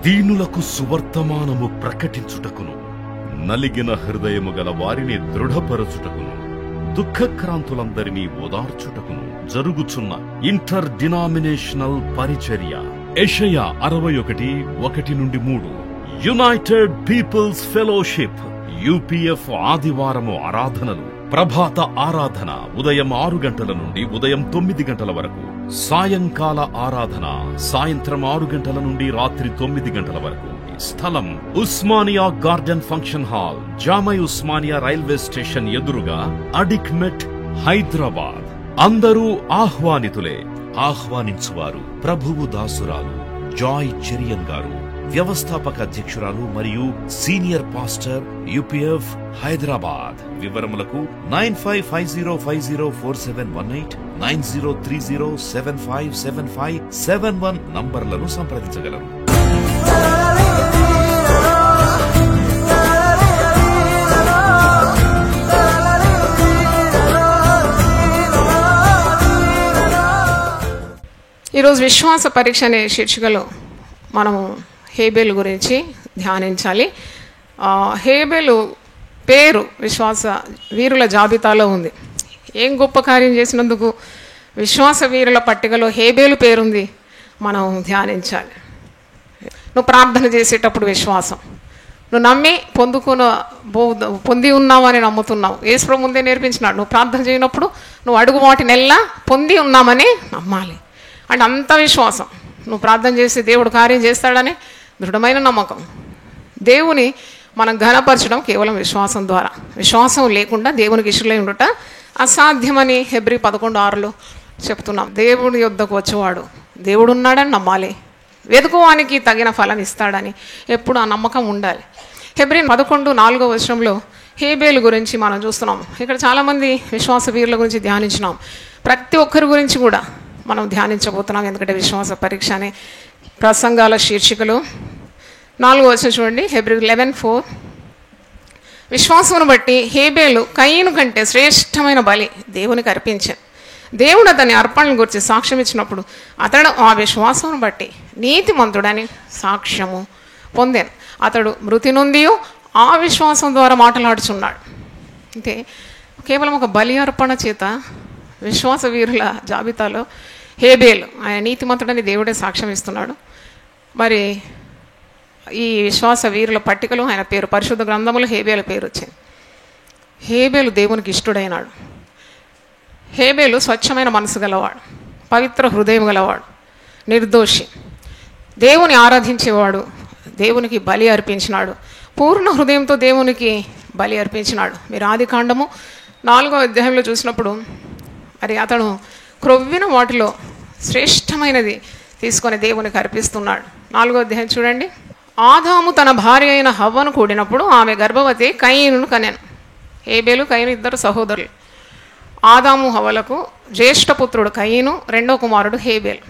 దీనులకు సువర్తమానము ప్రకటించుటకును, నలిగిన హృదయము గల వారిని దృఢపరచుటకును, దుఃఖక్రాంతులందరినీ ఓదార్చుటకును జరుగుచున్న ఇంటర్ డినామినేషనల్ పరిచర్య. యెషయా 61:1-3. యునైటెడ్ పీపుల్స్ ఫెలోషిప్ యూపీఎఫ్ ఆదివారము ఆరాధనలు. ప్రభాత ఆరాధన ఉదయం 6 గంటల నుండి ఉదయం 9 గంటల వరకు. సాయంకాల ఆరాధన సాయంత్రం 6 గంటల నుండి రాత్రి 9 గంటల వరకు. స్థలం Osmania garden function hall, జామై Osmania railway station ఎదురుగా, అడిక్మెట్, హైదరాబాద్. అందరూ ఆహ్వానితులే. ఆహ్వానించువారు ప్రభువు దాసురాలు జాయ్ చెరియన్ గారు, వ్యవస్థాపక అధ్యక్షురాలు మరియు సీనియర్ పాస్టర్ యూపీఎఫ్ హైదరాబాద్. వివరములకు 9550504718, 9030757571 నంబర్లను సంప్రదించగలరు. ఈరోజు విశ్వాస పరీక్ష అనే శీర్షికలో మనము హేబేలు గురించి ధ్యానించాలి. హేబేలు పేరు విశ్వాస వీరుల జాబితాలో ఉంది. ఏం గొప్ప కార్యం చేసినందుకు విశ్వాస వీరుల పట్టికలో హేబేలు పేరుంది, మనం ధ్యానించాలి. నువ్వు ప్రార్థన చేసేటప్పుడు విశ్వాసం, నువ్వు నమ్మి పొంది ఉన్నావు అని నమ్ముతున్నావు. యేసు ముందే నేర్పించినాడు, నువ్వు ప్రార్థన చేయనప్పుడు నువ్వు అడుగు వాటినెల్లా పొంది ఉన్నామని నమ్మాలి. అంటే అంత విశ్వాసం, నువ్వు ప్రార్థన చేసి దేవుడు కార్యం చేస్తాడని దృఢమైన నమ్మకం. దేవుని మనం ఘనపరచడం కేవలం విశ్వాసం ద్వారా. విశ్వాసం లేకుండా దేవునికి ఇష్టలై ఉండుట అసాధ్యమని హెబ్రీ 11:6 చెప్తున్నాం. దేవుడి యొద్దకు వచ్చేవాడు దేవుడు ఉన్నాడని నమ్మాలి, వెతుకువానికి తగిన ఫలం ఇస్తాడని ఎప్పుడు ఆ నమ్మకం ఉండాలి. హెబ్రీ 11:4 హేబేలు గురించి మనం చూస్తున్నాం. ఇక్కడ చాలామంది విశ్వాస వీరుల గురించి ధ్యానించినాం. ప్రతి ఒక్కరి గురించి కూడా మనం ధ్యానించబోతున్నాం, ఎందుకంటే విశ్వాస పరీక్ష అనే ప్రసంగాల శీర్షికలు. 4 చూడండి, హెబ్రీ 11:4. విశ్వాసమును బట్టి హేబేలు కయీను కంటే శ్రేష్టమైన బలి దేవునికి అర్పించాను. దేవుడు అతని అర్పణను గురించి సాక్ష్యం ఇచ్చినప్పుడు అతడు ఆ విశ్వాసమును బట్టి నీతిమంతుడని సాక్ష్యము పొందాను. అతడు మృతి నొంది ఆ విశ్వాసం ద్వారా మాట్లాడుచున్నాడు. అంటే కేవలం ఒక బలి అర్పణ చేత విశ్వాస వీరుల జాబితాలో హేబేలు ఆయన నీతిమంతుడని దేవుడే సాక్ష్యం ఇస్తున్నాడు. మరి ఈ విశ్వాస వీరుల పట్టికలో ఆయన పేరు పరిశుద్ధ గ్రంథములో హేబేలు పేరు వచ్చింది. హేబేలు దేవునికి ఇష్టడైనాడు. హేబేలు స్వచ్ఛమైన మనసు గలవాడు, పవిత్ర హృదయం గలవాడు, నిర్దోషి, దేవుని ఆరాధించేవాడు, దేవునికి బలి అర్పించినాడు, పూర్ణ హృదయంతో దేవునికి బలి అర్పించినాడు. మీరు ఆదికాండము 4వ చూసినప్పుడు మరి అతను క్రొవ్విన వాటిలో శ్రేష్టమైనది తీసుకొని దేవునికి అర్పిస్తున్నాడు. 4వ చూడండి, ఆదాము తన భార్య అయిన హవ్వను కూడినప్పుడు ఆమె గర్భవతి కయీనును కనెను. హేబేలు కయీను ఇద్దరు సహోదరులు. ఆదాము హవ్వలకు జ్యేష్ఠపుత్రుడు కయీను, రెండో కుమారుడు హేబేలు.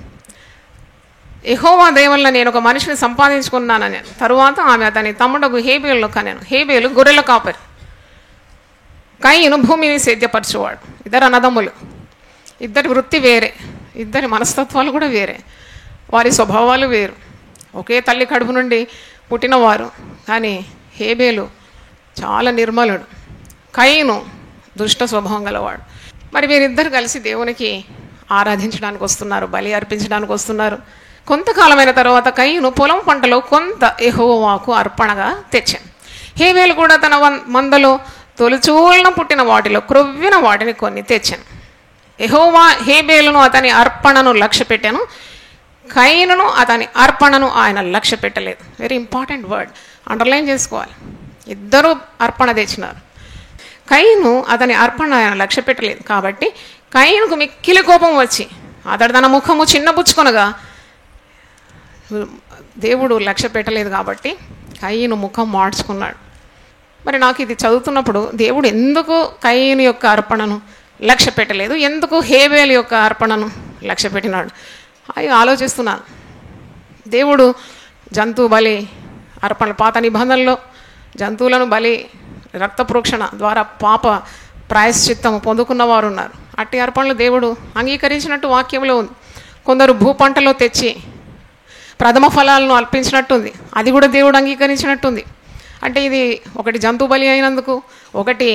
యెహోవా దయ వలన నేను ఒక మనిషిని సంపాదించుకున్నానని తరువాత ఆమె అతని తమ్ముడకు హేబేలును కనెను. హేబేలు గొర్రెల కాపరి, కయీను భూమిని సేద్యపరచువాడు. ఇద్దరు అన్నదమ్ములు, ఇద్దరి వృత్తి వేరే, ఇద్దరి మనస్తత్వాలు కూడా వేరే, వారి స్వభావాలు వేరు. ఒకే తల్లి కడుపు నుండి పుట్టినవారు, కానీ హేబేలు చాలా నిర్మలుడు, కయీను దుష్ట స్వభావం గలవాడు. మరి వీరిద్దరు కలిసి దేవునికి ఆరాధించడానికి వస్తున్నారు, బలి అర్పించడానికి వస్తున్నారు. కొంతకాలమైన తర్వాత కయీను పొలం పంటలో కొంత యెహోవాకు అర్పణగా తెచ్చాను. హేబేలు కూడా తన మందలో తొలిచూలన పుట్టిన వాటిలో క్రొవ్విన వాటిని కొన్ని తెచ్చాను. యెహోవా హేబేలును అతని అర్పణను లక్ష్య పెట్టాను, కయీనును అతని అర్పణను ఆయన లక్ష్య పెట్టలేదు. వెరీ ఇంపార్టెంట్ వర్డ్, అండర్లైన్ చేసుకోవాలి. ఇద్దరు అర్పణ తెచ్చినారు. కయీను అతని అర్పణ ఆయన లక్ష్య పెట్టలేదు. కాబట్టి కయీనుకు మిక్కిలి కోపం వచ్చి అతడు తన ముఖము చిన్నపుచ్చుకొనగా, దేవుడు లక్ష్య పెట్టలేదు కాబట్టి కయీను ముఖం మార్చుకున్నాడు. మరి నాకు ఇది చదువుతున్నప్పుడు దేవుడు ఎందుకు కయీను యొక్క అర్పణను లక్ష్య పెట్టలేదు, ఎందుకు హేబేలు యొక్క అర్పణను లక్ష్య పెట్టినాడు అవి ఆలోచిస్తున్నాను. దేవుడు జంతు బలి అర్పణ, పాత నిబంధనలో జంతువులను బలి రక్త ప్రోక్షణ ద్వారా పాప ప్రాయశ్చిత్తము పొందుకున్నవారు ఉన్నారు. అట్టి అర్పణలు దేవుడు అంగీకరించినట్టు వాక్యంలో ఉంది. కొందరు భూపంటలో తెచ్చి ప్రథమ ఫలాలను అర్పించినట్టుంది, అది కూడా దేవుడు అంగీకరించినట్టుంది. అంటే ఇది ఒకటి జంతు బలి అయినందుకు, ఒకటి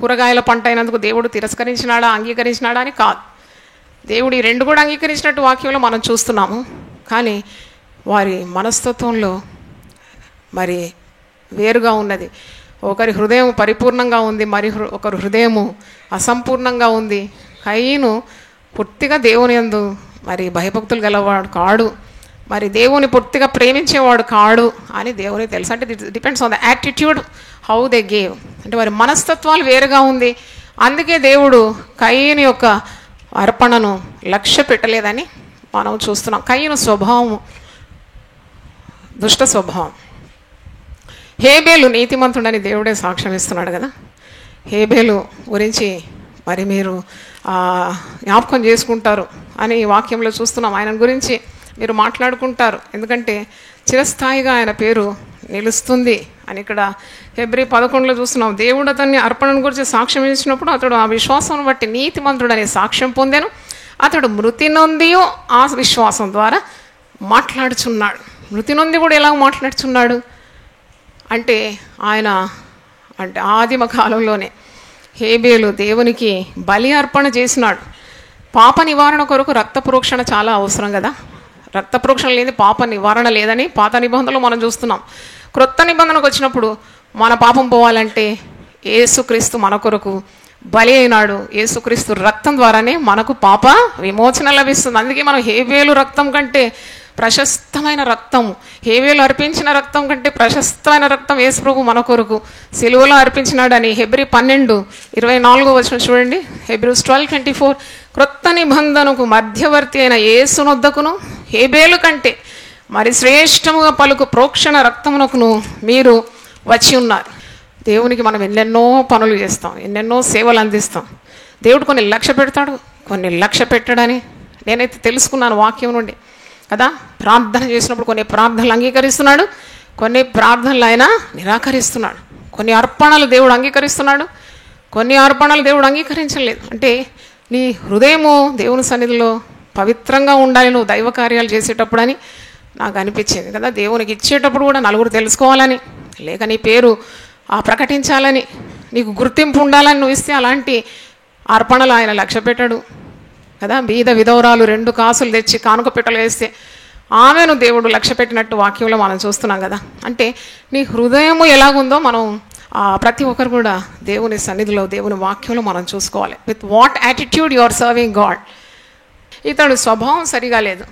కూరగాయల పంట అయినందుకు దేవుడు తిరస్కరించినాడా అంగీకరించినాడా అని కాదు. దేవుడు ఈ రెండు కూడా అంగీకరించినట్టు వాక్యంలో మనం చూస్తున్నాము. కానీ వారి మనస్తత్వంలో మరి వేరుగా ఉన్నది. ఒకరి హృదయం పరిపూర్ణంగా ఉంది, ఒకరి హృదయము అసంపూర్ణంగా ఉంది. కయీను పూర్తిగా దేవుని యందు మరి భయభక్తులు గలవాడు కాడు, మరి దేవుని పూర్తిగా ప్రేమించేవాడు కాడు అని దేవునికి తెలుసు. అంటే it depends on the attitude how they gave. అంటే వారి మనస్తత్వాలు వేరుగా ఉంది. అందుకే దేవుడు కయీను యొక్క అర్పణను లక్ష్య పెట్టలేదని మనం చూస్తున్నాం. కయీను స్వభావం దుష్ట స్వభావం. హేబేలు నీతిమంతుడని దేవుడే సాక్ష్యం ఇస్తున్నాడు కదా. హేబేలు గురించి మరి మీరు జ్ఞాపకం చేసుకుంటారు అని వాక్యంలో చూస్తున్నాం. ఆయన గురించి మీరు మాట్లాడుకుంటారు, ఎందుకంటే చిరస్థాయిగా ఆయన పేరు నిలుస్తుంది అని ఇక్కడ హెబ్రీ 11లో చూస్తున్నాం. దేవుడు అతన్ని అర్పణను గురించి సాక్ష్యం ఇచ్చినప్పుడు అతడు ఆ విశ్వాసం బట్టి నీతిమంతుడనే సాక్ష్యం పొందాను. అతడు మృతి నొంది ఆ విశ్వాసం ద్వారా మాట్లాడుచున్నాడు. మృతి నొంది కూడా ఎలా మాట్లాడుచున్నాడు అంటే ఆయన అంటే ఆదిమ కాలంలోనే హేబేలు దేవునికి బలి అర్పణ చేసినాడు. పాప నివారణ కొరకు రక్త ప్రోక్షణ చాలా అవసరం కదా. రక్త ప్రోక్షణ లేని పాప నివారణ లేదని పాత నిబంధనలు మనం చూస్తున్నాం. క్రొత్త నిబంధనకు వచ్చినప్పుడు మన పాపం పోవాలంటే యేసుక్రీస్తు మన కొరకు బలి అయినాడు. యేసుక్రీస్తు రక్తం ద్వారానే మనకు పాప విమోచన లభిస్తుంది. అందుకే మనం హేబేలు రక్తం కంటే ప్రశస్తమైన రక్తం, హేబేలు అర్పించిన రక్తం కంటే ప్రశస్తమైన రక్తం యేసు ప్రభు మన కొరకు సిలువలో అర్పించినాడని హెబ్రీ 12:24 చూడండి. హెబ్రీస్ 12:24 క్రొత్త నిబంధనకు మధ్యవర్తి అయిన యేసునొద్దకును హేబేలు కంటే మరి శ్రేష్టముగా పలుకు ప్రోక్షణ రక్తమునకును మీరు వచ్చి ఉన్నారు. దేవునికి మనం ఎన్నెన్నో పనులు చేస్తాం, ఎన్నెన్నో సేవలు అందిస్తాం. దేవుడు కొన్ని లక్ష్య పెడతాడు, కొన్ని లక్ష్య పెట్టడని నేనైతే తెలుసుకున్నాను వాక్యం నుండి కదా. ప్రార్థన చేసినప్పుడు కొన్ని ప్రార్థనలు అంగీకరిస్తున్నాడు, కొన్ని ప్రార్థనలు ఆయన నిరాకరిస్తున్నాడు. కొన్ని అర్పణలు దేవుడు అంగీకరిస్తున్నాడు, కొన్ని అర్పణలు దేవుడు అంగీకరించలేదు. అంటే నీ హృదయము దేవుని సన్నిధిలో పవిత్రంగా ఉండాలి నువ్వు దైవ కార్యాలు చేసేటప్పుడు అని నాకు అనిపించింది కదా. దేవునికి ఇచ్చేటప్పుడు కూడా నలుగురు తెలుసుకోవాలని, లేక నీ పేరు ప్రకటించాలని, నీకు గుర్తింపు ఉండాలని నువ్వు ఇస్తే అలాంటి అర్పణలు ఆయన లక్ష్య పెట్టాడు కదా. బీద విధవరాలు 2 కాసులు తెచ్చి కానుక పెట్టలు వేస్తే ఆమెను దేవుడు లక్ష్య పెట్టినట్టు వాక్యంలో మనం చూస్తున్నాం కదా. అంటే నీ హృదయము ఎలాగుందో మనం ప్రతి ఒక్కరు కూడా దేవుని సన్నిధిలో దేవుని వాక్యంలో మనం చూసుకోవాలి. With what attitude you are serving God. ఇతడు స్వభావం సరిగా లేదు,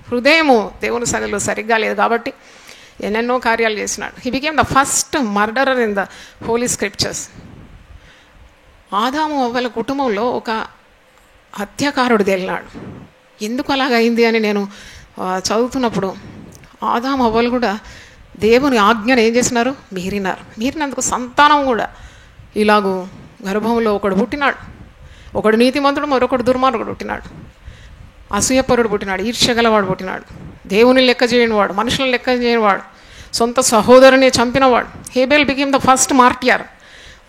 హృదయము దేవుని సన్నిధిలో సరిగ్గా లేదు కాబట్టి ఎన్నెన్నో కార్యాలు చేసినాడు. He became the first murderer in the holy scriptures. ఆదాము అవ్వల కుటుంబంలో ఒక హత్యాకారుడు తేలినాడు. ఎందుకు అలాగైంది అని నేను చదువుతున్నప్పుడు ఆదాము అవ్వలు కూడా దేవుని ఆజ్ఞను ఏం చేసినారు, మీరినందుకు సంతానం కూడా ఇలాగూ గర్భంలో ఒకడు పుట్టినాడు. ఒకడు నీతిమంతుడు, మరొకడు దుర్మార్గుడు పుట్టినాడు. అసూయపరుడు పుట్టినాడు, ఈర్ష్యగలవాడు పుట్టినాడు, దేవుని లెక్క చేయనివాడు, మనుషులను లెక్క చేయనివాడు, సొంత సహోదరుని చంపినవాడు. Abel became the first martyr.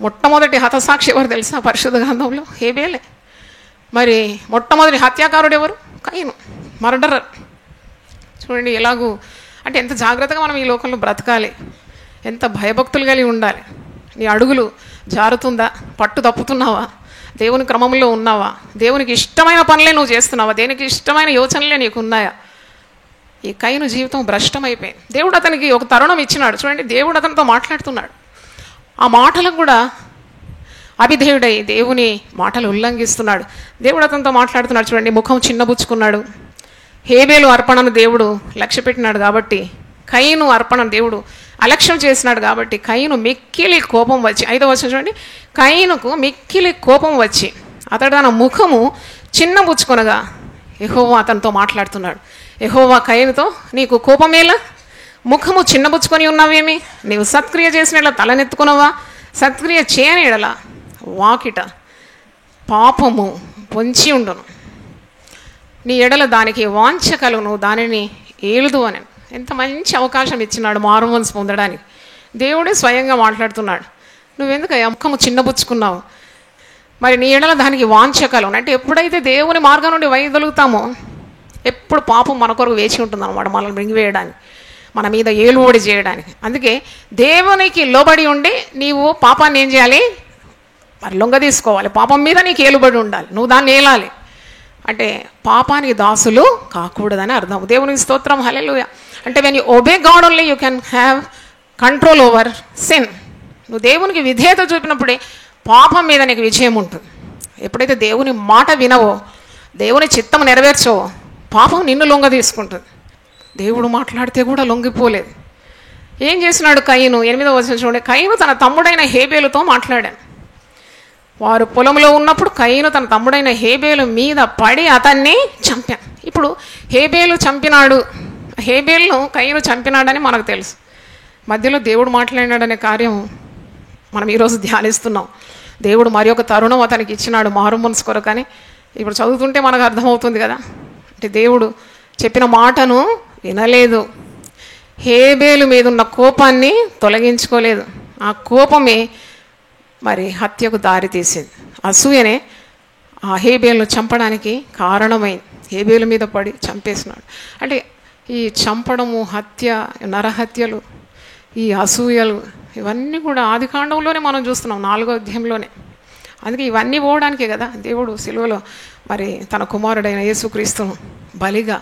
మొట్టమొదటి హతసాక్షి ఎవరు తెలుసా పరిశుద్ధ గ్రంథంలో? హేబేలే. మరి మొట్టమొదటి హత్యాకారుడు ఎవరు? కయీను, మర్డరర్. చూడండి ఎలాగూ అంటే ఎంత జాగ్రత్తగా మనం ఈ లోకంలో బ్రతకాలి, ఎంత భయభక్తులు కలిగి ఉండాలి. నీ అడుగులు జారుతుందా, పట్టు తప్పుతున్నావా, దేవుని క్రమంలో ఉన్నావా, దేవునికి ఇష్టమైన పనులే నువ్వు చేస్తున్నావా, దేనికి ఇష్టమైన యోచనలే నీకు ఉన్నాయా? ఈ కయీను జీవితం భ్రష్టమైపోయింది. దేవుడు అతనికి ఒక తరుణం ఇచ్చినాడు. చూడండి దేవుడు అతనితో మాట్లాడుతున్నాడు. ఆ మాటలకు కూడా అవిధేయుడై దేవుని మాటలు ఉల్లంఘిస్తున్నాడు. దేవుడు అతనితో మాట్లాడుతున్నాడు. చూడండి ముఖం చిన్నబుచ్చుకున్నాడు. హేబేలు అర్పణను దేవుడు లక్ష్య పెట్టినాడు కాబట్టి కయీను అర్పణను దేవుడు అలక్ష్యం చేసినాడు కాబట్టి కయీను మిక్కిలి కోపం వచ్చి, 5వ వచనం చూడండి, కయీనుకు మిక్కిలి కోపం వచ్చి అతడు తన ముఖము చిన్నబుచ్చుకొనగా యెహోవా అతనితో మాట్లాడుతున్నాడు. యెహోవా కయీనుతో నీకు కోపమేలా, ముఖము చిన్నబుచ్చుకొని ఉన్నావేమి, నీవు సత్క్రియ చేసిన తలనెత్తుకున్నావా, సత్క్రియ చేయని ఎడల వాకిట పాపము పొంచి ఉండును, నీ ఎడల దానికి వాంఛ కలుగును, దానిని ఏలుదు అని. ఎంత మంచి అవకాశం ఇచ్చినాడు మారు మనసు పొందడానికి. దేవుడే స్వయంగా మాట్లాడుతున్నాడు. నువ్వెందుకు ముఖము చిన్నబుచ్చుకున్నావు, మరి నీ ఎడల దానికి వాంఛ కలుగును. అంటే ఎప్పుడైతే దేవుని మార్గం నుండి వైదొలుగుతామో ఎప్పుడు పాపం మన కొరకు వేచి ఉంటుంది అనమాట, మనల్ని మింగివేయడానికి, మన మీద ఏలుబడి చేయడానికి. అందుకే దేవునికి లోబడి ఉండి నీవు పాపాన్ని ఏం చేయాలి, మరి లొంగ తీసుకోవాలి. పాపం మీద నీకు ఏలుబడి ఉండాలి, నువ్వు దాన్ని ఏలాలి. అంటే పాపానికి దాసులు కాకూడదని అర్థం. దేవునికి స్తోత్రం, హల్లెలూయా. అంటే when you obey God only you can have control over sin. నువ్వు దేవునికి విధేయత చూపినప్పుడే పాపం మీద నీకు విజయం ఉంటుంది. ఎప్పుడైతే దేవుని మాట వినవో, దేవుని చిత్తం నెరవేర్చవో, పాపం నిన్ను లొంగ తీసుకుంటుంది. దేవుడు మాట్లాడితే కూడా లొంగిపోలేదు. ఏం చేసినాడు కయీను? 8వ వచనం చూడండి. కయీను తన తమ్ముడైన హేబేలుతో మాట్లాడాను. వారు పొలంలో ఉన్నప్పుడు కయీను తన తమ్ముడైన హేబేలు మీద పడి అతన్ని చంపాను. ఇప్పుడు హేబేలు చంపినాడు, హేబేలును కయీను చంపినాడని మనకు తెలుసు. మధ్యలో దేవుడు మాట్లాడినాడనే కార్యం మనం ఈరోజు ధ్యానిస్తున్నాం. దేవుడు మరి ఒక తరుణం అతనికి ఇచ్చినాడు మారు మనసు కొరకని. ఇప్పుడు చదువుతుంటే మనకు అర్థమవుతుంది కదా. అంటే దేవుడు చెప్పిన మాటను వినలేదు, హేబేలు మీద ఉన్న కోపాన్ని తొలగించుకోలేదు. ఆ కోపమే మరి హత్యకు దారి తీసింది. అసూయనే ఆ హేబేలును చంపడానికి కారణమైంది. హేబేలు మీద పడి చంపేసినాడు. అంటే ఈ చంపడము, హత్య, నరహత్యలు, ఈ అసూయలు, ఇవన్నీ కూడా ఆదికాండంలోనే మనం చూస్తున్నాం, 4వ అధ్యాయంలోనే. అందుకే ఇవన్నీ పోవడానికే కదా దేవుడు సిలువలో మరి తన కుమారుడైన యేసుక్రీస్తును బలిగా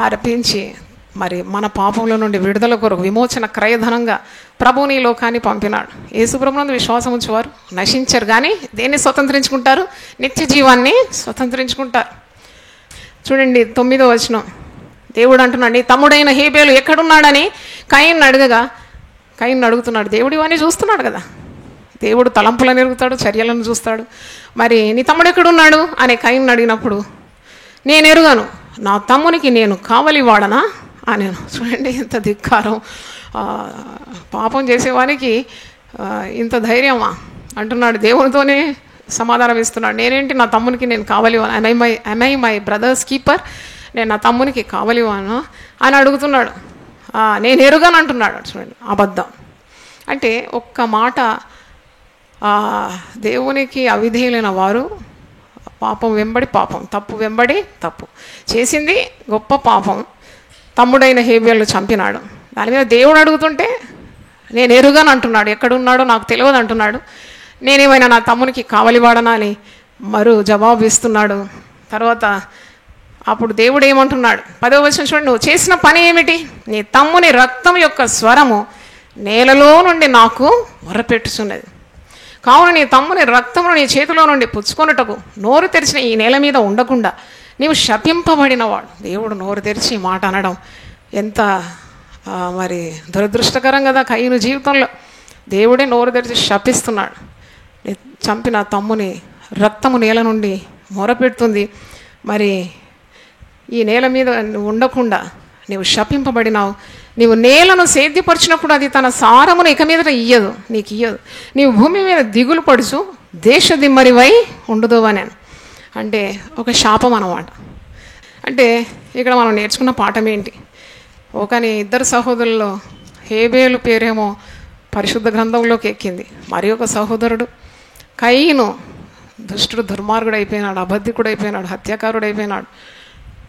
అర్పించి మరి మన పాపంలో నుండి విడుదల కొరకు విమోచన క్రయధనంగా ప్రభువుని ఈ లోకాన్ని పంపినాడు. యేసుప్రభునందు విశ్వాసం ఉంచేవారు నశించరు, కానీ దేన్ని స్వతంత్రించుకుంటారు? నిత్య జీవాన్ని స్వతంత్రించుకుంటారు. చూడండి 9వ వచనం. దేవుడు అంటున్నాడు, నీ తమ్ముడైన హేబేలు ఎక్కడున్నాడని కయీను అడగగా, కయీను అడుగుతున్నాడు. దేవుడు ఇవన్నీ చూస్తున్నాడు కదా. దేవుడు తలంపులను ఎరుగుతాడు, చర్యలను చూస్తాడు. మరి నీ తమ్ముడు ఎక్కడున్నాడు అని కయీను అడిగినప్పుడు, నేను ఎరుగను, నా తమ్మునికి నేను కావలి వాడనా అని. చూడండి ఎంత ధిక్కారం. పాపం చేసేవానికి ఇంత ధైర్యమా అంటున్నాడు. దేవునితోనే సమాధానం ఇస్తున్నాడు. నేనేంటి నా తమ్మునికి నేను కావలివాను? I my brother's keeper? నేను నా తమ్మునికి కావలివాను అని అడుగుతున్నాడు. నేను ఎరుగను అంటున్నాడు. చూడండి అబద్ధం. అంటే ఒక్క మాట, దేవునికి అవిధేయులైన వారు పాపం వెంబడి పాపం, తప్పు వెంబడి తప్పు చేసింది గొప్ప పాపం. తమ్ముడైన హేబేలు చంపినాడు. దాని మీద దేవుడు అడుగుతుంటే నేను ఎరుగను అంటున్నాడు. ఎక్కడున్నాడో నాకు తెలియదు అంటున్నాడు. నేనేమైనా నా తమ్మునికి కావలివాడనా అని మరో జవాబు ఇస్తున్నాడు. తర్వాత అప్పుడు దేవుడు ఏమంటున్నాడు? 10వ వచనం చూడండి. నువ్వు చేసిన పని ఏమిటి? నీ తమ్ముని రక్తం యొక్క స్వరము నేలలో నుండి నాకు మొరపెట్టుచున్నది. కావున నీ తమ్ముని రక్తమును నీ చేతిలో నుండి పుచ్చుకొనుటకు నోరు తెరిచిన ఈ నేల మీద ఉండకుండా నీవు శపింపబడినవాడు. దేవుడు నోరు తెరిచి మాట అనడం ఎంత మరి దురదృష్టకరం కదా. కయీను జీవితంలో దేవుడే నోరు తెరిచి శపిస్తున్నాడు. చంపిన తమ్ముని రక్తము నేల నుండి మొరపెడుతుంది. మరి ఈ నేల మీద నువ్వు ఉండకుండా నీవు శపింపబడినావు. నీవు నేలను సేద్యపరిచినప్పుడు అది తన సారమును ఇక మీద ఇయ్యదు, నీకు ఇయ్యదు. నీవు భూమి మీద దిగులు పడుచు దేశ దిమ్మరివై ఉండుదు అని. అంటే ఒక శాపం అన్నమాట. అంటే ఇక్కడ మనం నేర్చుకున్న పాఠం ఏంటి? కానీ 2 సహోదరుల్లో హేబేలు పేరేమో పరిశుద్ధ గ్రంథంలోకి ఎక్కింది. మరి ఒక సహోదరుడు కయీను దుష్టుడు, దుర్మార్గుడు అయిపోయినాడు, అబద్ధికుడు అయిపోయినాడు, హత్యాకారుడు అయిపోయినాడు,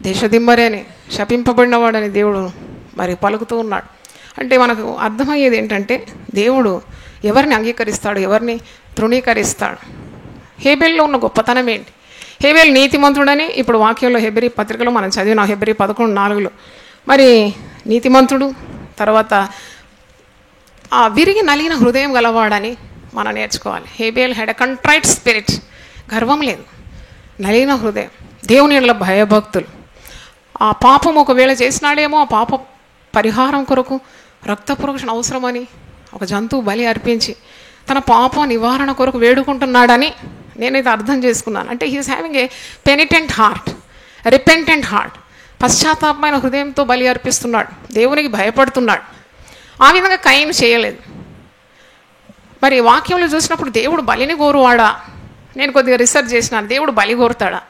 దేశదిమ్మరి అని శపింపబడినవాడని దేవుడు మరి పలుకుతూ ఉన్నాడు. అంటే మనకు అర్థమయ్యేది ఏంటంటే దేవుడు ఎవరిని అంగీకరిస్తాడు, ఎవరిని తృణీకరిస్తాడు. హేబేల్లో ఉన్న గొప్పతనం ఏంటి? హేబేలు నీతిమంతుడని ఇప్పుడు వాక్యంలో హెబ్రీ పత్రికలో మనం చదివినాం. హెబ్రీ 11:4 మరి నీతిమంతుడు, తర్వాత ఆ విరిగి నలిగిన హృదయం గలవాడని మనం నేర్చుకోవాలి. Abel had a contrite spirit. గర్వం లేదు, నలిగిన హృదయం, దేవుని యెడల భయభక్తులు. ఆ పాపం ఒకవేళ చేసినాడేమో, ఆ పాప పరిహారం కొరకు రక్తపురోక్షణ అవసరమని ఒక జంతువు బలి అర్పించి తన పాప నివారణ కొరకు వేడుకుంటున్నాడని నేనైతే అర్థం చేసుకున్నాను. అంటే he is having a penitent heart, repentant heart. పశ్చాత్తాపమైన హృదయంతో బలి అర్పిస్తున్నాడు, దేవునికి భయపడుతున్నాడు. ఆ విధంగా కయీను చేయలేదు. మరి వాక్యంలో చూసినప్పుడు దేవుడు బలిని కోరువాడా? నేను కొద్దిగా రీసెర్చ్ చేసినాను. దేవుడు బలి కోరుతాడా?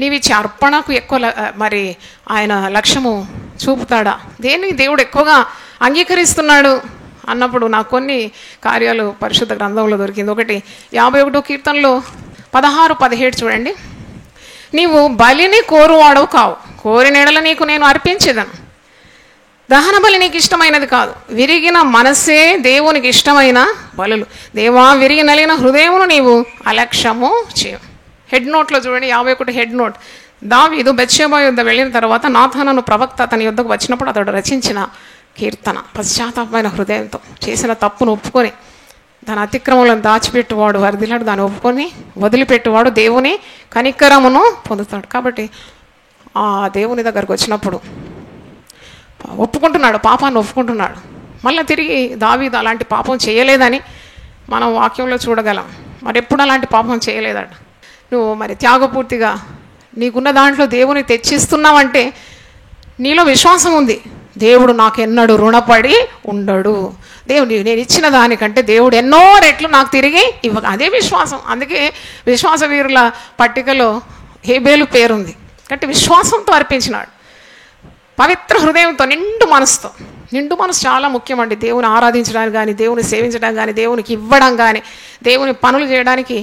నీవిచ్చే అర్పణకు ఎక్కువ మరి ఆయన లక్ష్యము చూపుతాడా? దేన్ని దేవుడు ఎక్కువగా అంగీకరిస్తున్నాడు అన్నప్పుడు నాకు కొన్ని కార్యాలు పరిశుద్ధ గ్రంథంలో దొరికింది. ఒకటి 51వ కీర్తనలో 16-17 చూడండి. నీవు బలిని కోరువాడవు కావు, కోరినెడల నీకు నేను అర్పించేదను. దహన బలి నీకు ఇష్టమైనది కాదు, విరిగిన మనసే దేవునికి ఇష్టమైన బలులు. దేవా, విరిగి నలిగిన హృదయమును నీవు అలక్ష్యము చేయ. హెడ్ నోట్లో చూడండి, 51 హెడ్ నోట్. దావీదు బెత్షెబా యుద్ధ వెళ్ళిన తర్వాత నాతాను ప్రవక్త అతని యుద్ధకు వచ్చినప్పుడు అతడు రచించిన కీర్తన. పశ్చాత్తాపమైన హృదయంతో చేసిన తప్పును ఒప్పుకొని తన అతిక్రమలను దాచిపెట్టువాడు వర్ధిల్లాడు, దాన్ని ఒప్పుకొని వదిలిపెట్టువాడు దేవుని కనికరమును పొందుతాడు. కాబట్టి ఆ దేవుని దగ్గరకు వచ్చినప్పుడు ఒప్పుకుంటున్నాడు, పాపాన్ని ఒప్పుకుంటున్నాడు. మళ్ళీ తిరిగి దావీదు అలాంటి పాపం చేయలేదని మనం వాక్యంలో చూడగలం. మరి ఎప్పుడు అలాంటి పాపం చేయలేదట. నువ్వు మరి త్యాగపూర్తిగా నీకున్న దాంట్లో దేవుని తెచ్చిస్తున్నావంటే నీలో విశ్వాసం ఉంది. దేవుడు నాకెన్నడూ రుణపడి ఉండడు, దేవుడు నేను ఇచ్చిన దానికంటే దేవుడు ఎన్నో రెట్లు నాకు తిరిగి ఇవ్వక, అదే విశ్వాసం. అందుకే విశ్వాస వీరుల పట్టికలో హేబేలు పేరుంది. కాబట్టి విశ్వాసంతో అర్పించినాడు, పవిత్ర హృదయంతో, నిండు మనసుతో. నిండు మనసు చాలా ముఖ్యమండి. దేవుని ఆరాధించడానికి కానీ, దేవుని సేవించడానికి కానీ, దేవునికి ఇవ్వడం కానీ, దేవుని పనులు చేయడానికి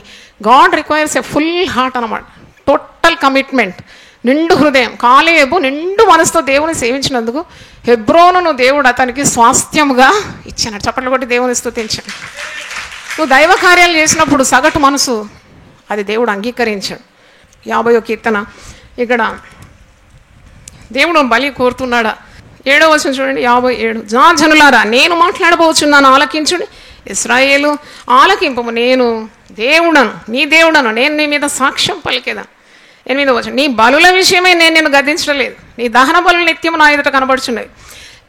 God requires a full heart అన్నమాట, టోటల్ కమిట్మెంట్, నిండు హృదయం. కాలేబు నిండు మనసుతో దేవుని సేవించినందుకు హెబ్రోనును దేవుడు అతనికి స్వాస్థ్యముగా ఇచ్చాడు. చప్పట్లు కొట్టి దేవుని స్తుతించాడు. నువ్వు దైవ కార్యాలు చేసినప్పుడు సగటు మనసు అది దేవుడు అంగీకరించాడు. 50వ కీర్తన ఇక్కడ దేవుడు బలి కోరుతున్నాడా? 7వ వచనం చూడండి, 57. నా జనులారా, నేను మాట్లాడబోచున్నాను, ఆలకించుడి. ఇశ్రాయేలు ఆలకింపము, నేను దేవుడను, నీ దేవుడను, నేను నీ మీద సాక్ష్యం పలికేదాను. 8వ వచనం, నీ బలుల విషయమై నేను నిన్ను గద్దించడం లేదు, నీ దహన బలులు నిత్యము నా ఎదుట కనబడుచున్నవి.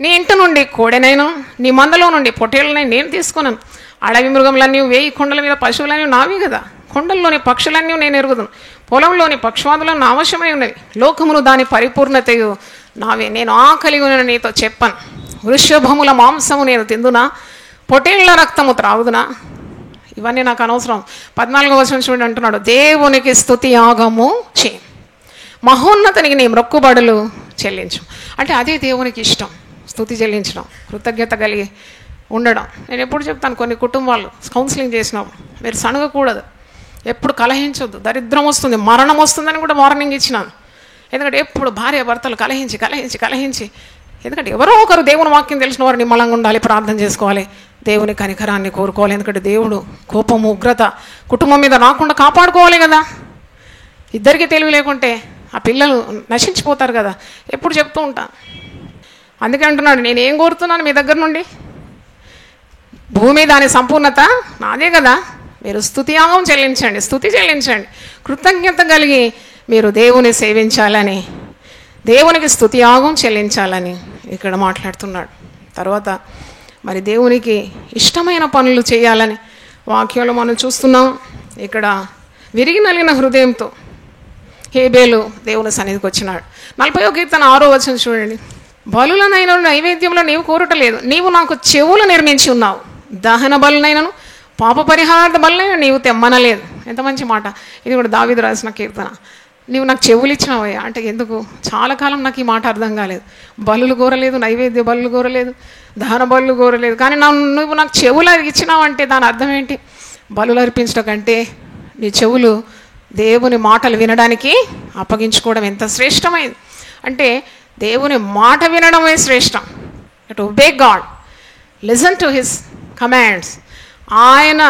నీ ఇంటి నుండి కోడెనైనా, నీ మందలో నుండి పొట్టేళ్ళనై నేను తీసుకున్నాను. అడవి మృగములన్నీ, 1000 కొండల మీద పశువులన్నీ నావి కదా. కొండల్లోని పక్షులన్నీ నేను ఎరుగుదును, పొలంలోని పక్షవాదులను నా అవశ్యమై ఉన్నవి. లోకమును దాని పరిపూర్ణతయు నావే. నేను ఆకలి ఉన్న నీతో చెప్పను. వృషభముల మాంసము నేను తిందునా, పొటేళ్ల రక్తము త్రాగుదునా? ఇవన్నీ నాకు అనవసరం. 14వ వచనం చూడండి అంటున్నాడు, దేవునికి స్తుతి యాగము చేయి, మహోన్నతునికి నీ మొక్కుబడులు చెల్లించు. అంటే అదే దేవునికి ఇష్టం, స్తుతి చెల్లించడం, కృతజ్ఞత కలిగి ఉండడం. నేను ఎప్పుడు చెప్తాను, కొన్ని కుటుంబాలు కౌన్సిలింగ్ చేసినప్పుడు మీరు సణగకూడదు, ఎప్పుడు కలహించొద్దు, దరిద్రం వస్తుంది, మరణం వస్తుందని కూడా వార్నింగ్ ఇచ్చినాను. ఎందుకంటే ఎప్పుడు భార్య భర్తలు కలహించి కలహించి కలహించి, ఎందుకంటే ఎవరో ఒకరు దేవుని వాక్యం తెలిసిన వారు నిమ్మలంగా ఉండాలి, ప్రార్థన చేసుకోవాలి, దేవుని కనికరాన్ని కోరుకోవాలి. ఎందుకంటే దేవుడు కోపము, ఉగ్రత కుటుంబం మీద రాకుండా కాపాడుకోవాలి కదా. ఇద్దరికి తెలివి లేకుంటే ఆ పిల్లలు నశించిపోతారు కదా. ఎప్పుడు చెప్తూ ఉంటాను. అందుకే అంటున్నాడు, నేను ఏం కోరుతున్నాను మీ దగ్గర నుండి? భూమి దాని సంపూర్ణత నాదే కదా. మీరు స్తుతియాగం చెల్లించండి, స్తుతి చెల్లించండి, కృతజ్ఞత కలిగి మీరు దేవుని సేవించాలని, దేవునికి స్తుతియాగం చెల్లించాలని ఇక్కడ మాట్లాడుతున్నాడు. తర్వాత మరి దేవునికి ఇష్టమైన పనులు చేయాలని వాక్యంలో మనం చూస్తున్నాం. ఇక్కడ విరిగి నలిగిన హృదయంతో హేబేలు దేవుని సన్నిధికి వచ్చినాడు. 40వ కీర్తన 6వ వచనం చూడండి, బలులనైన నైవేద్యంలో నీవు కోరటలేదు, నీవు నాకు చెవులు నిర్మించి ఉన్నావు, దహన బలునైనను పాప పరిహారార్థ బలునైనా నీవు తెమ్మనలేదు. ఎంత మంచి మాట. ఇది కూడా దావీదు రాసిన కీర్తన. నీవు నాకు చెవులు ఇచ్చినావయ్యా అంటే ఎందుకు? చాలా కాలం నాకు ఈ మాట అర్థం కాలేదు. బలులు కోరలేదు, నైవేద్య బలులు కోరలేదు, దహన బలులు కోరలేదు, కానీ నువ్వు నాకు చెవులు ఇచ్చినావంటే దాని అర్థం ఏంటి? బలులు అర్పించడం కంటే నీ చెవులు దేవుని మాటలు వినడానికి అప్పగించుకోవడం ఎంత శ్రేష్టమైంది. అంటే దేవుని మాట వినడమే శ్రేష్టం. To obey God, listen to his commands. ఆయన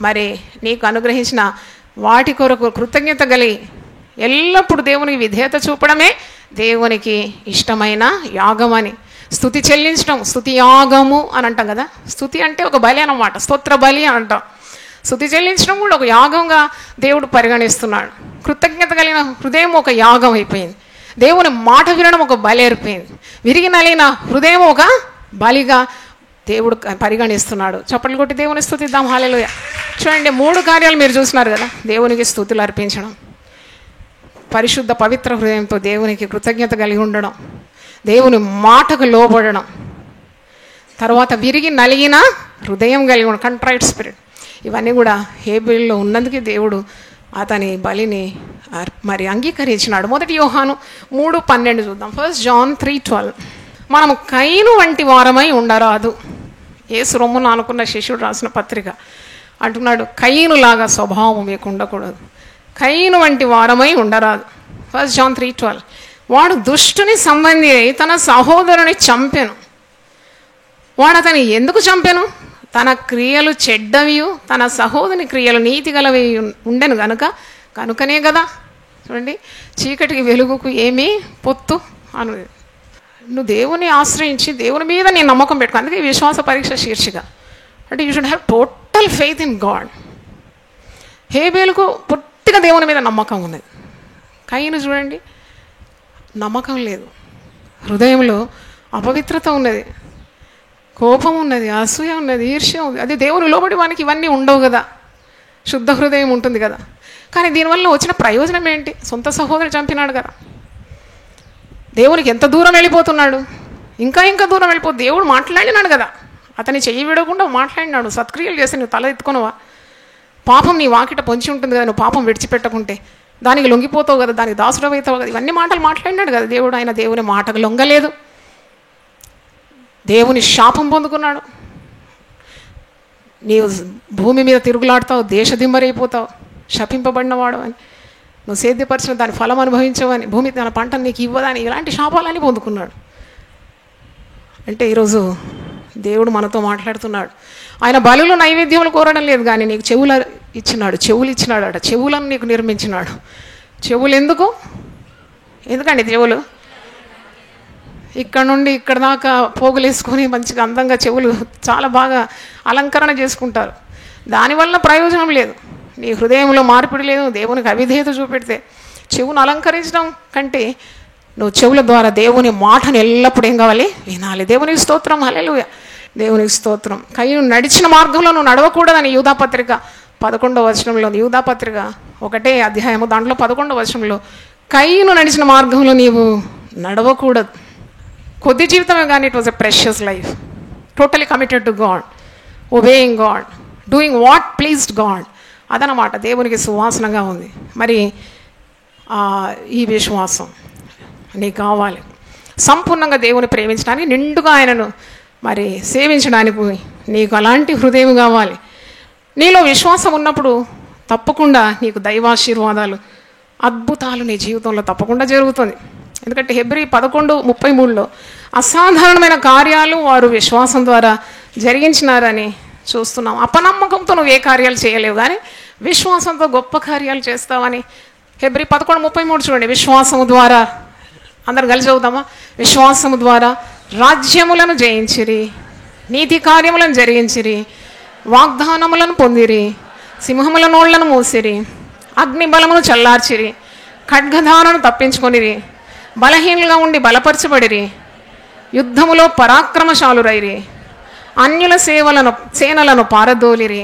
మరి నీకు అనుగ్రహించిన వాటి కొరకు కృతజ్ఞత కలిగి ఎల్లప్పుడూ దేవునికి విధేయత చూపడమే దేవునికి ఇష్టమైన యాగం అని. స్తుతి చెల్లించడం, స్తుతి యాగము అని అంటాం కదా. స్తుతి అంటే ఒక బలి అన్నమాట, స్తోత్ర బలి అని అంటాం. స్తుతి చెల్లించడం కూడా ఒక యాగంగా దేవుడు పరిగణిస్తున్నాడు. కృతజ్ఞత కలిగిన హృదయం ఒక యాగం అయిపోయింది. దేవుని మాట వినడం ఒక బలి అయిపోయింది. విరిగి నలిగిన హృదయం ఒక బలిగా దేవుడు పరిగణిస్తున్నాడు. చప్పట్లు కొట్టి దేవుని స్తుతిద్దాం. హల్లెలూయా. చూడండి, 3 కార్యాలు మీరు చూస్తున్నారు కదా. దేవునికి స్తుతులు అర్పించడం, పరిశుద్ధ పవిత్ర హృదయంతో దేవునికి కృతజ్ఞత కలిగి ఉండడం, దేవుని మాటకు లోబడడం, తర్వాత విరిగి నలిగిన హృదయం కలిగి ఉండడం, కంట్రైట్ స్పిరిట్. ఇవన్నీ కూడా హేబేలులో ఉన్నందుకే దేవుడు అతని బలిని మరి అంగీకరించినాడు. 1 యోహాను 3:12 చూద్దాం. 1 John 3:12. మనం కయీను వంటి వారమై ఉండరాదు. యేసు రొమ్మున అనుకున్న శిష్యుడు రాసిన పత్రిక అంటున్నాడు, కయీనులాగా స్వభావం మీకు ఉండకూడదు. కయీను వంటి వారమై ఉండరాదు. 1 John 3:12. వాడు దుష్టుని సంబంధి అయి తన సహోదరుని చంపెను. వాడు అతని ఎందుకు చంపెను? తన క్రియలు చెడ్డవియు తన సహోదరుని క్రియలు నీతి గలవి ఉండెను కనుకనే కదా. చూడండి, చీకటికి వెలుగుకు ఏమీ పొత్తు అను. నువ్వు దేవుని ఆశ్రయించి దేవుని మీద నీ నమ్మకం పెట్టుకో. అందుకే విశ్వాస పరీక్ష శీర్షిక. అంటే you should have total faith in God. హేబేలుకు పూర్తిగా దేవుని మీద నమ్మకం ఉన్నది. కయీను చూడండి, నమ్మకం లేదు, హృదయంలో అపవిత్రత ఉన్నది, కోపం ఉన్నది, అసూయ ఉన్నది, ఈర్ష్య ఉంది. అది దేవుని లోబడి వానికి ఇవన్నీ ఉండవు కదా, శుద్ధ హృదయం ఉంటుంది కదా. కానీ దీనివల్ల వచ్చిన ప్రయోజనం ఏంటి? సొంత సహోదరుని చంపినాడు కదా. దేవునికి ఎంత దూరం వెళ్ళిపోతున్నాడు, ఇంకా దూరం వెళ్ళిపో. దేవుడు మాట్లాడినాడు కదా, అతని చెయ్యి విడకుండా మాట్లాడినాడు. సత్క్రియలు చేస్తే నువ్వు తల ఎత్తుకొనవా? పాపం నీ వాకిట పొంచి ఉంటుంది కదా, నువ్వు పాపం విడిచిపెట్టకుంటే దానికి లొంగిపోతావు కదా, దానికి దాసుడవు అవుతావు కదా. ఇవన్నీ మాటలు మాట్లాడినాడు కదా దేవుడు. ఆయన దేవుని మాటకు లొంగలేదు, దేవుని శాపం పొందుకున్నాడు. నీవు భూమి మీద తిరుగులాడుతావు, దేశదిమ్మరైపోతావు, శపింపబడినవాడు అని, నువ్వు సేద్యపరిచిన దాని ఫలం అనుభవించవని, భూమి తన పంటను నీకు ఇవ్వదని, ఇలాంటి శాపాలని పొందుకున్నాడు. అంటే ఈరోజు దేవుడు మనతో మాట్లాడుతున్నాడు. ఆయన బలులు నైవేద్యములు కోరడం లేదు, కానీ నీకు చెవులు ఇచ్చినాడు, చెవులు ఇచ్చినాడు అట. చెవులను నీకు నిర్మించినాడు. చెవులు ఎందుకండి చెవులు? ఇక్కడ నుండి ఇక్కడ దాకా పోగులు వేసుకొని మంచిగా అందంగా చెవులు చాలా బాగా అలంకరణ చేసుకుంటారు. దానివల్ల ప్రయోజనం లేదు, నీ హృదయంలో మార్పిడి లేదు. దేవునికి అవిధేయత చూపెడితే చెవును అలంకరించడం కంటే నువ్వు చెవుల ద్వారా దేవుని మాటను ఎల్లప్పుడూ ఏం కావాలి? వినాలి. దేవునికి స్తోత్రం, హల్లెలూయా, దేవునికి స్తోత్రం. కయీను నడిచిన మార్గంలో నువ్వు నడవకూడదని యూదాపత్రిక 11వ వచనంలో, యూదాపత్రిక 1వ అధ్యాయము దాంట్లో 11వ వచనంలో, కయీను నడిచిన మార్గంలో నీవు నడవకూడదు. కొద్ది జీవితమే కానీ it was a precious life, totally committed to God, obeying God, doing what pleased God. అదనమాట దేవునికి సువాసనగా ఉంది. మరి ఈ విశ్వాసం నీకు కావాలి. సంపూర్ణంగా దేవుని ప్రేమించడానికి, నిండుగా ఆయనను మరి సేవించడానికి నీకు అలాంటి హృదయం కావాలి. నీలో విశ్వాసం ఉన్నప్పుడు తప్పకుండా నీకు దైవాశీర్వాదాలు, అద్భుతాలు నీ జీవితంలో తప్పకుండా జరుగుతుంది. ఎందుకంటే హెబ్రీ 11:33లో అసాధారణమైన కార్యాలు వారు విశ్వాసం ద్వారా జరిగించినారని చూస్తున్నాం. అపనమ్మకంతో నువ్వు ఏ కార్యాలు చేయలేవు, కానీ విశ్వాసంతో గొప్ప కార్యాలు చేస్తావని హెబ్రీ 11:33 చూడండి. విశ్వాసము ద్వారా, అందరు కలిసి చదువుతామా? విశ్వాసము ద్వారా రాజ్యములను జయించిరి, నీతి కార్యములను జరిగించిరి, వాగ్దానములను పొందిరి, సింహముల నోళ్లను మూసిరి, అగ్ని బలమును చల్లార్చిరి, ఖడ్గధారను తప్పించుకొనిరి, బలహీనులుగా ఉండి బలపరచబడిరి, యుద్ధములో పరాక్రమశాలురైరి, అన్యుల సేనలను పారదోలిరి,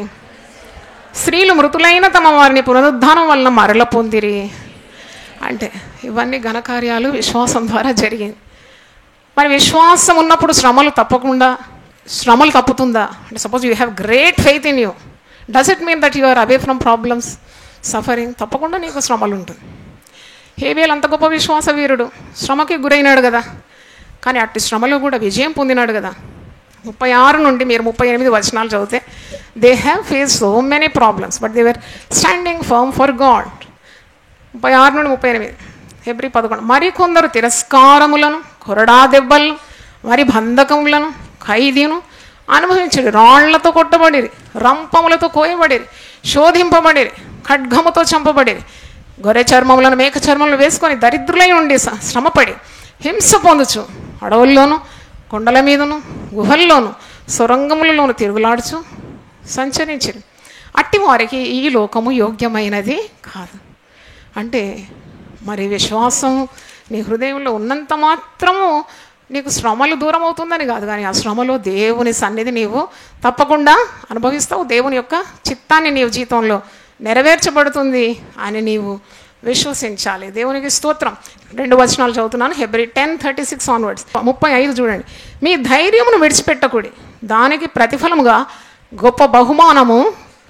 స్త్రీలు మృతులైన తమ వారిని పునరుద్ధానం వలన మరల పొందిరి. అంటే ఇవన్నీ ఘనకార్యాలు విశ్వాసం ద్వారా జరిగింది. మరి విశ్వాసం ఉన్నప్పుడు శ్రమలు తప్పుతుందా? అంటే suppose you have great faith in you, does it mean that you are away from problems, suffering? తప్పకుండా నీకు శ్రమలు ఉంటుంది. హేబేలు అంత గొప్ప విశ్వాస వీరుడు, శ్రమకి గురైనాడు కదా, కానీ అట్టి శ్రమలో కూడా విజయం పొందినాడు కదా. 36 నుండి మీరు 38 వచనాలు చదివితే, they have face so many problems but they were standing firm for God. 36 నుండి 38, హెబ్రీ 11. మరి కొందరు తిరస్కారములను, కొరడా దెబ్బలను, మరి బంధకములను, ఖైదీను అనుభవించడి, రాళ్లతో కొట్టబడిరి, రంపములతో కోయబడిరి, శోధింపబడిరి, ఖడ్గముతో చంపబడిరి, గొర్రె చర్మములను మేక చర్మలను వేసుకొని దరిద్రులై ఉండి శ్రమపడి హింస పొందుచు అడవుల్లోనూ కొండల మీదను గుహల్లోను సొరంగములలోను తిరుగులాడుచు సంచరించిరి. అట్టి వారికి ఈ లోకము యోగ్యమైనది కాదు. అంటే మరి విశ్వాసం నీ హృదయంలో ఉన్నంత మాత్రము నీకు శ్రమలు దూరం అవుతుందని కాదు, కానీ ఆ శ్రమలో దేవుని సన్నిధి నీవు తప్పకుండా అనుభవిస్తావు. దేవుని యొక్క చిత్తాన్ని నీవు జీవితంలో నెరవేర్చబడుతుంది అని నీవు విశ్వసించాలి. దేవునికి స్తోత్రం. 2 వచనాలు చదువుతున్నాను, హెబ్రీ 10:36 ఆన్వర్డ్స్. 35 చూడండి. మీ ధైర్యమును విడిచిపెట్టకుడి, దానికి ప్రతిఫలముగా గొప్ప బహుమానము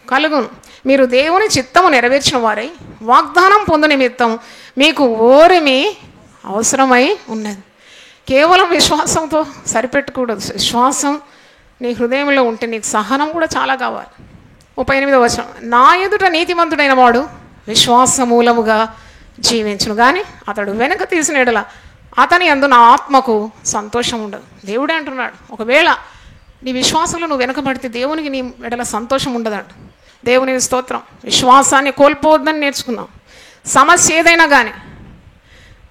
కలుగును. మీరు దేవుని చిత్తము నెరవేర్చిన వారై వాగ్దానం పొందు నిమిత్తం మీకు ఓరిమి అవసరమై ఉన్నది. కేవలం విశ్వాసంతో సరిపెట్టకూడదు. విశ్వాసం నీ హృదయంలో ఉంటే నీకు సహనం కూడా చాలా కావాలి. 38వ వచనం. నా ఎదుట నీతిమంతుడైన వాడు విశ్వాస మూలముగా జీవించును. కానీ అతడు వెనక తీసిన ఎడల అతని యందు నా ఆత్మకు సంతోషం ఉండదు. దేవుడే అంటున్నాడు, ఒకవేళ నీ విశ్వాసంలో నువ్వు వెనకబడితే దేవునికి నీ ఎడల సంతోషం ఉండదంట. దేవునికి స్తోత్రం. విశ్వాసాన్ని కోల్పోవద్దని నేర్చుకున్నాం. సమస్య ఏదైనా కానీ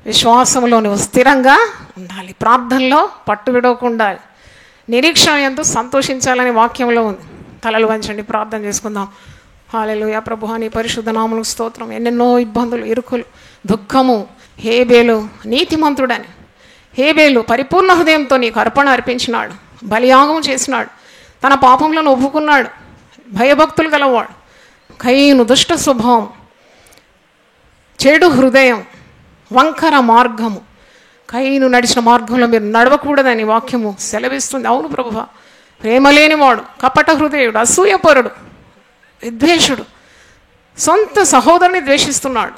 విశ్వాసంలో నువ్వు స్థిరంగా ఉండాలి, ప్రార్థనలో పట్టు విడవకుండా నిరీక్షణ ఎంతో సంతోషించాలని వాక్యంలో ఉంది. తలలు వంచండి, ప్రార్థన చేసుకుందాం. హల్లెలూయా. ప్రభువా నీ పరిశుద్ధ నామమునకు స్తోత్రం. ఎన్నెన్నో ఇబ్బందులు, ఇరుకులు, దుఃఖము. హేబేలు నీతిమంతుడని, హేబేలు పరిపూర్ణ హృదయంతో నీకు అర్పణ అర్పించినాడు, బలియాగం చేసినాడు, తన పాపంలను ఒప్పుకున్నాడు, భయభక్తులు గలవాడు. కయీను దుష్ట స్వభావం, చెడు హృదయం, వంకర మార్గము. కయీను నడిచిన మార్గంలో మీరు నడవకూడదని వాక్యము సెలవిస్తుంది. అవును ప్రభువా. ప్రేమ లేనివాడు, కపట హృదయుడు, అసూయపరుడు, విద్వేషుడు, సొంత సహోదరుని ద్వేషిస్తున్నాడు.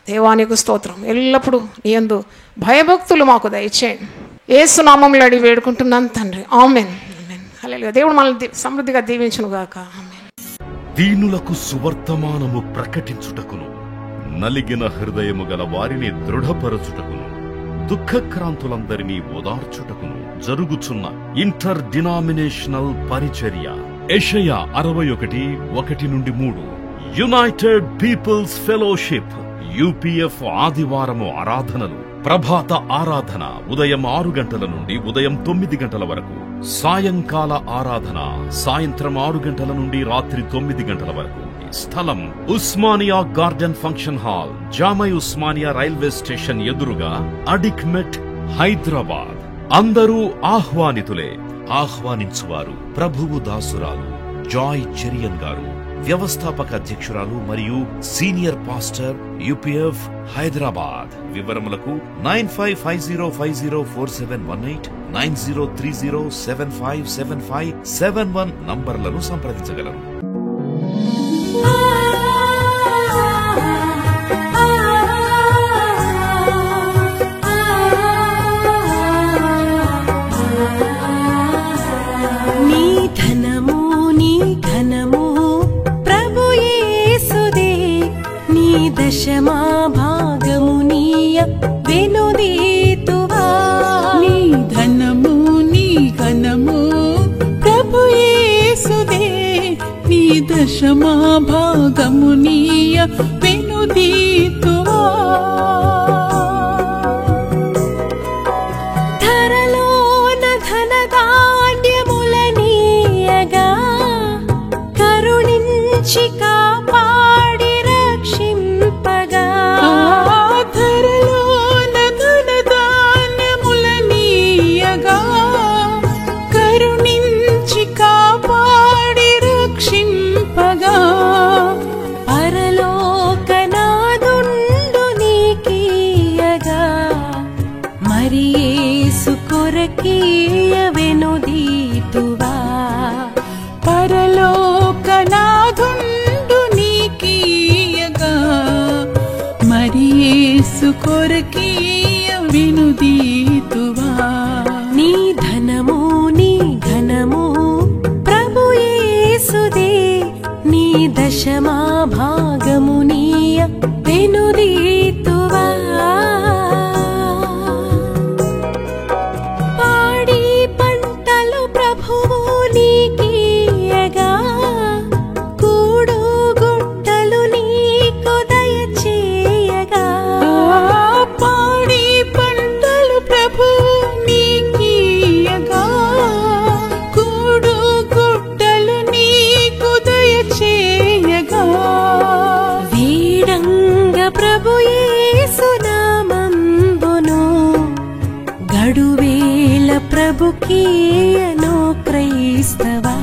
దేవానికి స్తోత్రం. ఎల్లప్పుడూ నీ యందు భయభక్తులు మాకు దయచేయండి. యేసు నామములో అడిగి వేడుకుంటున్నాను తండ్రి. ఆమేన్. ఆమేన్. హల్లెలూయా. దేవుడు మనల్ని సమృద్ధిగా దీవించును గాక. ఆమేన్. దీనులకు సువర్తమానము ప్రకటించుటకును, నలిగిన హృదయము గల వారిని దృఢపరచుటకును, దుఃఖక్రాంతులందరినీ ఓదార్చుటకును జరుగుచున్న ఇంటర్ డినామినేషనల్ పరిచర్య. యెషయా 61:1-3. యునైటెడ్ పీపుల్స్ ఫెలోషిప్ UPF ఆదివారము ఆరాధనలు. ప్రభాత ఆరాధన ఉదయం 6 గంటల నుండి ఉదయం 9 గంటల వరకు. సాయంకాల ఆరాధన సాయంత్రం 6 గంటల నుండి రాత్రి 9 గంటల వరకు. స్థలం Osmania garden function hall, జామై Osmania railway station ఎదురుగా, అడిక్మెట్, హైదరాబాద్. అందరూ ఆహ్వానితులే. ఆహ్వానించువారు ప్రభువు దాసురాలు జాయ్ చెరియన్ గారు, వ్యవస్థాపక అధ్యక్షురాలు మరియు సీనియర్ పాస్టర్ UPF హైదరాబాద్. వివరములకు 9550504718, 9030757571 నంబర్లను సంప్రదించగలరు. దశమా భాగమునీయ వెనుదీతువా. నీ ధనము నీ ఘనము ప్రభు యేసుదే, నీ దశమా భాగమునీయ వెనుదీతువా. ధరలోన ధనధాన్యములనీయగా కరుణించి కాపాడి రక్షింపగా. ధరలోన ధనధాన్యములనీయగా కరుణించి కాపాడి రక్షింపగా. పరలోకనాదుండు నీకీయగా మరి యేసు కొరకీయ వెనుదీతువా. పరలోకనాదుండు నీకీయగా మరి యేసు కొరకీయ వెనుదీతువా. నీ ధనము నీ ఘనము ప్రభు యేసుదే, నీ దశమా భాగమునీయ వెనుదీతువా. పాడి పంటలు ప్రభువు నీకీయగా కూడు గుట్టలు నీకు దయచేయగా. పాడి పంటలు ప్రభువు నీకీయగా కూడు గుట్టలు నీకు దయచేయగా. వీడంగ ప్రభు యేసు నామంబును గడువేల ప్రభుకీయను క్రైస్తవా.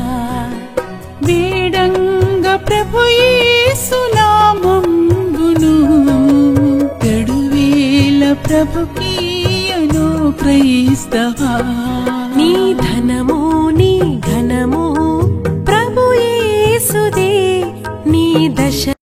వీడంగ ప్రభు యేసు నామంబును గడువేల ప్రభుకీయను క్రైస్తవా. నీ ధనము నీ ఘనము